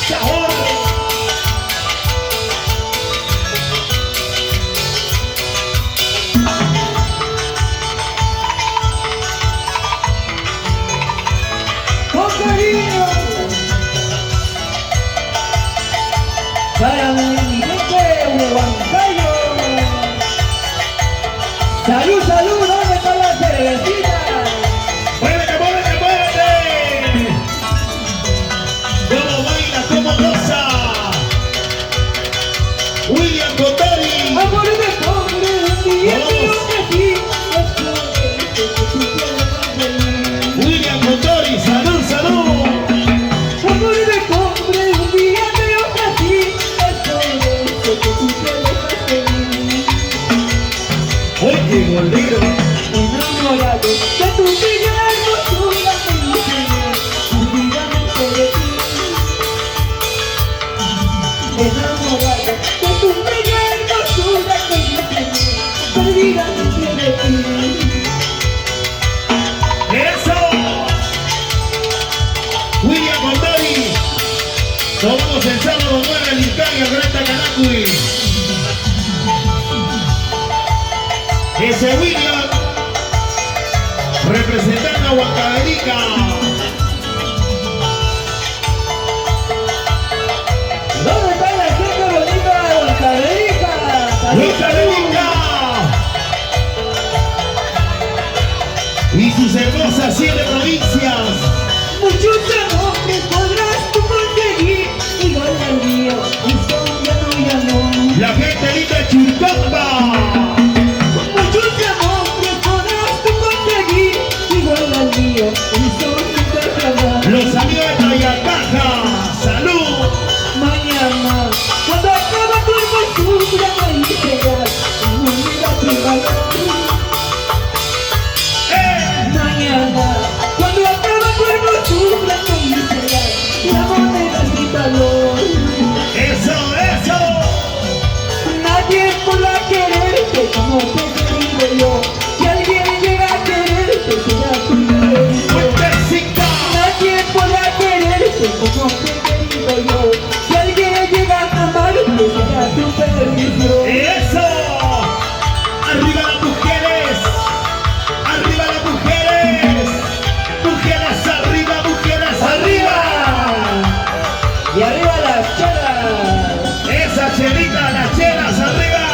sabor. Con cariño para mi gente Huancayo. Salud, salud, ¿dónde está la cervecita? ¡Muévete, muévete, muévete! ¡Cómo baila, cómo goza! William Cotori. Amor de pobre, un billete que sí. William Cotori, salud, salud. Amor de pobre, un billete que sí. Es todo eso que tú quieres feliz. Oye, golero. Enamorado de tu bella hermosura, mi señor, olvídame de ti. Enamorado de tu bella hermosura, mi señor, olvídame de ti. ¡Eso! William Cotori. Tomamos el sábado 9 en Ilcaya, Greta Canacuy. Ese William representando a Huancavelica. ¿Dónde está la gente bonita de Huancavelica? ¡Huancavelica! Y sus hermosas 7 provincias. Muchos amores podrás tú conseguir, igual al mío, y son ya no. La gente linda de Churcamba. Muchos amores podrás tú conseguir, igual al mío, y son ya no. Los amigos de Tayacaja. ¡Salud! Mañana, cuando acaba tu hermosura, ahí serás, unida tu valor. Mañana, cuando acaba tu hermosura, ahí serás, la moneda sin valor. ¡Eso, eso! Nadie podrá quererte como te he querido yo. Si alguien llega a quererte, será tu mérito. ¡Fuertecita! Nadie podrá quererte como te he querido yo. Si alguien llega a amarte, será tu perdición. ¡Eso! ¡Arriba las mujeres! ¡Arriba las mujeres! ¡Mujeres arriba, mujeres arriba! Y arriba las chelas. ¡Esa chelita, las chelas arriba!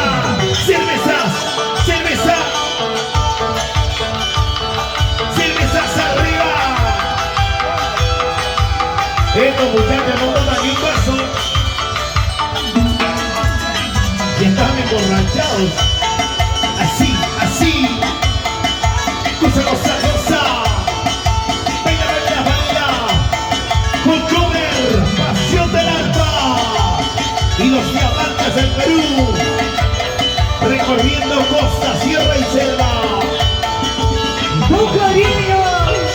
¡Cervezas! ¡Cerveza! ¡Cervezas arriba! Estos muchachos no toman ni un vaso y están emborrachados. Así, así. Cosa, cosa, cosa. Baila, baila, baila. Con comer, pasión del alma. Y los diamantes del Perú. Recorriendo costa, sierra y selva. Con cariño.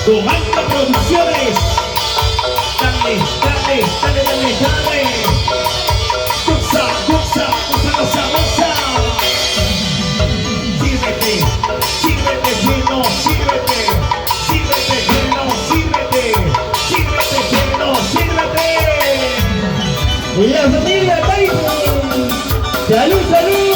Comando Producciones. Dale, dale, dale, dale, dale. Goza, goza, goza, goza, goza. Sírvete, sírvete lleno, sírvete. Sírvete lleno, sírvete. Sírvete lleno, sírvete. Y la familia Tyson. Salud, salud.